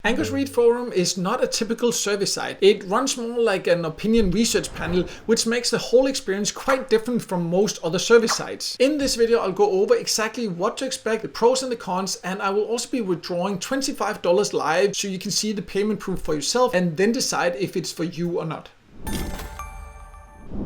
Angus Reid Forum is not a typical survey site. It runs more like an opinion research panel, which makes the whole experience quite different from most other survey sites. In this video, I'll go over exactly what to expect, the pros and the cons, and I will also be withdrawing $25 live so you can see the payment proof for yourself and then decide if it's for you or not.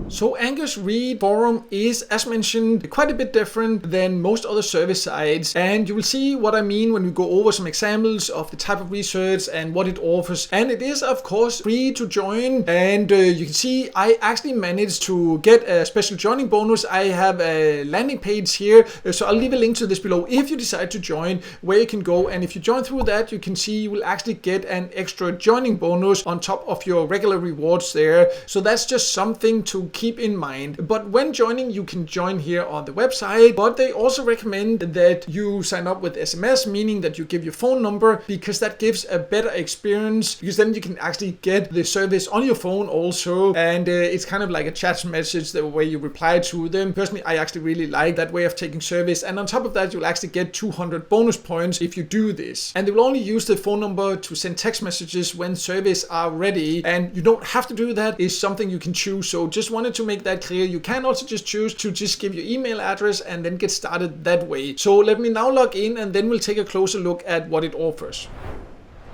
So Angus Reid Forum is, as mentioned, quite a bit different than most other survey sites, and you will see what I mean when we go over some examples of the type of research and what it offers. And it is, of course, free to join, and you can see I actually managed to get a special joining bonus. I have a landing page here, so I'll leave a link to this below if you decide to join, where you can go, and if you join through that, you can see you will actually get an extra joining bonus on top of your regular rewards there. So that's just something to keep in mind. But when joining, you can join here on the website, but they also recommend that you sign up with SMS, meaning that you give your phone number, because that gives a better experience, because then you can actually get the service on your phone also, and it's kind of like a chat message the way you reply to them. Personally, I actually really like that way of taking service, and on top of that, you'll actually get 200 bonus points if you do this. And they will only use the phone number to send text messages when surveys are ready, and you don't have to do that. It's something you can choose. So just wanted to make that clear. You can also just choose to just give your email address and then get started that way. So let me now log in, and then we'll take a closer look at what it offers.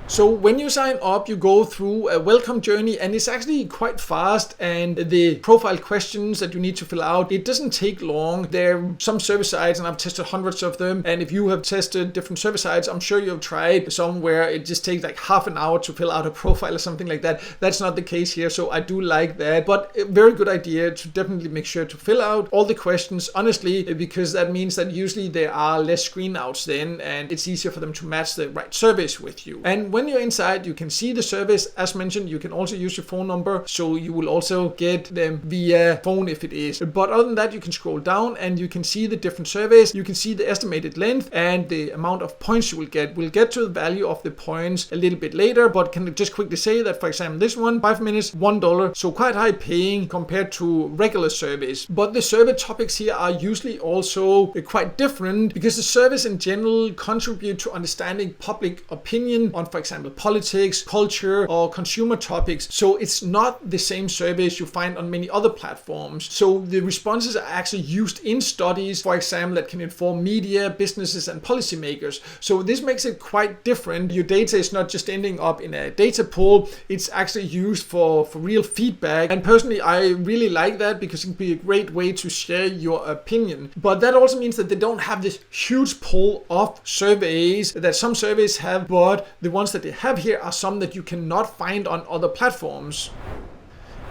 So when you sign up, you go through a welcome journey, and it's actually quite fast, and the profile questions that you need to fill out, it doesn't take long. There are some survey sites, and I've tested hundreds of them, and if you have tested different survey sites, I'm sure you've tried some where it just takes like half an hour to fill out a profile or something like that. That's not the case here, so I do like that, but a very good idea to definitely make sure to fill out all the questions honestly, because that means that usually there are less screen outs then, and it's easier for them to match the right surveys with you. And when you're inside, you can see the service. As mentioned, you can also use your phone number, so you will also get them via phone if it is. But other than that, you can scroll down and you can see the different surveys. You can see the estimated length and the amount of points you will get. We'll get to the value of the points a little bit later, but can just quickly say that, for example, this one, 5 minutes, $1, so quite high paying compared to regular surveys. But the survey topics here are usually also quite different, because the surveys in general contribute to understanding public opinion on, for example, politics, culture, or consumer topics. So it's not the same surveys you find on many other platforms. So the responses are actually used in studies, for example, that can inform media, businesses, and policymakers. So this makes it quite different. Your data is not just ending up in a data pool, it's actually used for real feedback. And personally, I really like that, because it can be a great way to share your opinion. But that also means that they don't have this huge pool of surveys that some surveys have, but the ones that they have here are some that you cannot find on other platforms.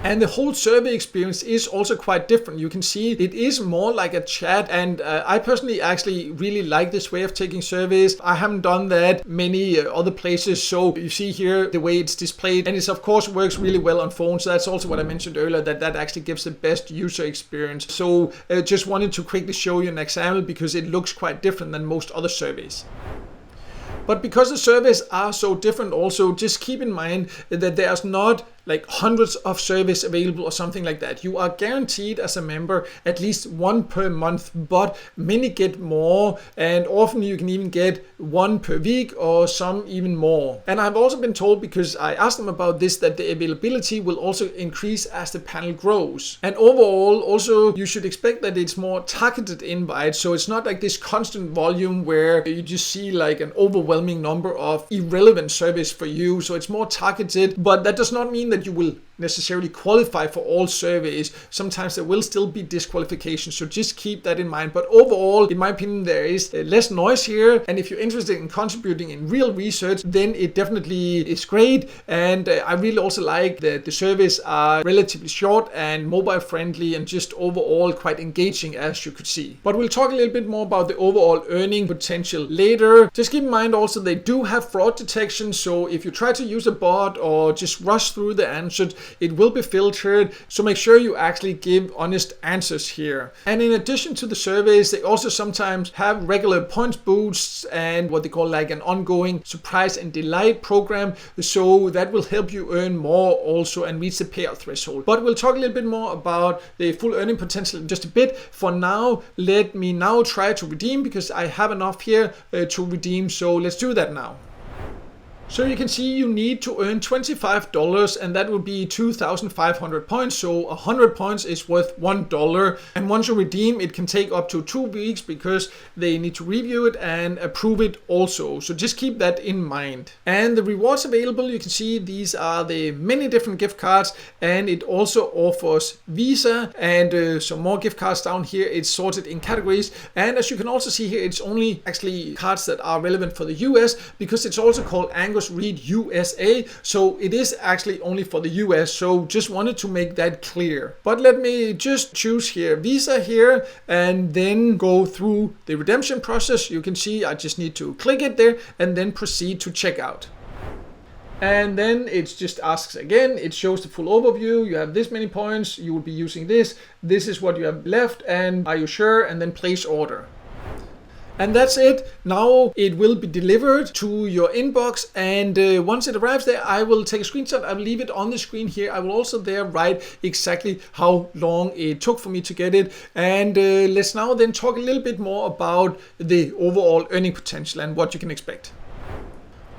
And the whole survey experience is also quite different. You can see it is more like a chat, and I personally actually really like this way of taking surveys. I haven't done that many other places, so you see here the way it's displayed, and it of course works really well on phones. So that's also what I mentioned earlier, that actually gives the best user experience. So just wanted to quickly show you an example, because it looks quite different than most other surveys. But because the surveys are so different also, just keep in mind that there's not like hundreds of surveys available or something like that. You are guaranteed as a member at least one per month, but many get more, and often you can even get one per week or some even more. And I've also been told, because I asked them about this, that the availability will also increase as the panel grows. And overall also you should expect that it's more targeted invites, so it's not like this constant volume where you just see like an overwhelming number of irrelevant surveys for you. So it's more targeted, but that does not mean that you will necessarily qualify for all surveys. Sometimes there will still be disqualifications, so just keep that in mind. But overall, in my opinion, there is less noise here, and if you're interested in contributing in real research, then it definitely is great. And I really also like that the surveys are relatively short and mobile friendly, and just overall quite engaging, as you could see. But we'll talk a little bit more about the overall earning potential later. Just keep in mind also they do have fraud detection, so if you try to use a bot or just rush through the answered, it will be filtered, so make sure you actually give honest answers here. And in addition to the surveys, they also sometimes have regular points boosts and what they call like an ongoing surprise and delight program, so that will help you earn more also and reach the payout threshold. But we'll talk a little bit more about the full earning potential in just a bit. For now, let me now try to redeem, because I have enough here to redeem, so let's do that now. So you can see you need to earn $25 and that would be 2,500 points. So 100 points is worth $1. And once you redeem, it can take up to 2 weeks because they need to review it and approve it also. So just keep that in mind. And the rewards available, you can see these are the many different gift cards, and it also offers Visa and some more gift cards down here. It's sorted in categories. And as you can also see here, it's only actually cards that are relevant for the US because it's also called Angus Reid USA, so it is actually only for the US, so just wanted to make that clear. But let me just choose here Visa here and then go through the redemption process. You can see I just need to click it there and then proceed to checkout. And then it just asks again, it shows the full overview. You have this many points, you will be using this is what you have left, and are you sure, and then place order. And that's it. Now it will be delivered to your inbox, and once it arrives there, I will take a screenshot. I will leave it on the screen here. I will also there write exactly how long it took for me to get it. And let's now then talk a little bit more about the overall earning potential and what you can expect.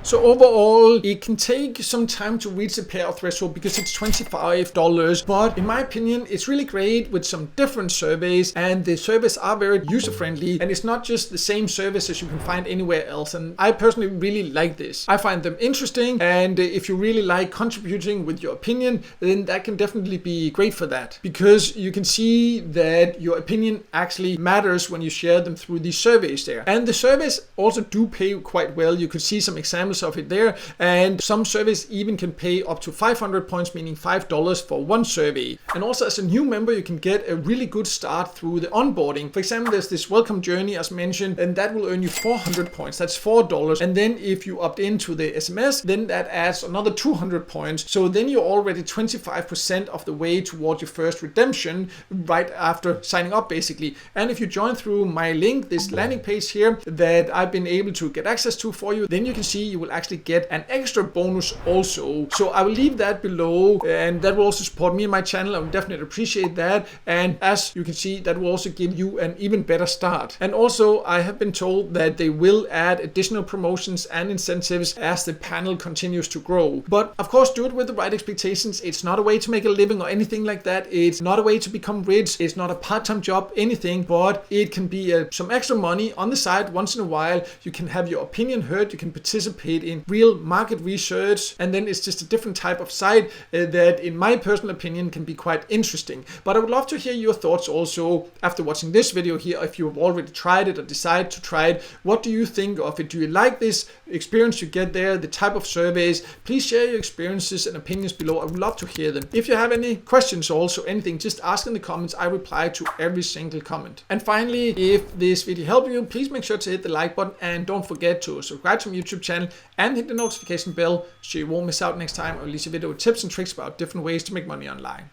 So overall, it can take some time to reach the payout threshold because it's $25. But in my opinion, it's really great with some different surveys, and the surveys are very user-friendly, and it's not just the same services you can find anywhere else. And I personally really like this. I find them interesting, and if you really like contributing with your opinion, then that can definitely be great for that, because you can see that your opinion actually matters when you share them through these surveys there. And the surveys also do pay quite well. You could see some examples of it there, and some surveys even can pay up to 500 points, meaning $5 for one survey. And also as a new member, you can get a really good start through the onboarding. For example, there's this welcome journey as mentioned, and that will earn you 400 points. That's $4. And then if you opt into the SMS, then that adds another 200 points. So then you're already 25% of the way towards your first redemption right after signing up basically. And if you join through my link, this landing page here that I've been able to get access to for you, then you can see you will actually get an extra bonus also. So I will leave that below, and that will also support me and my channel. I would definitely appreciate that. And as you can see, that will also give you an even better start. And also I have been told that they will add additional promotions and incentives as the panel continues to grow. But of course, do it with the right expectations. It's not a way to make a living or anything like that. It's not a way to become rich. It's not a part-time job, anything, but it can be some extra money on the side once in a while. You can have your opinion heard. You can participate in real market research, and then it's just a different type of site that in my personal opinion can be quite interesting. But I would love to hear your thoughts also after watching this video here. If you've already tried it or decide to try it, what do you think of it? Do you like this experience you get there, the type of surveys? Please share your experiences and opinions below. I would love to hear them. If you have any questions or also anything, just ask in the comments. I reply to every single comment. And finally, if this video helped you, please make sure to hit the like button, and don't forget to subscribe to my YouTube channel and hit the notification bell so you won't miss out next time I release a video with tips and tricks about different ways to make money online.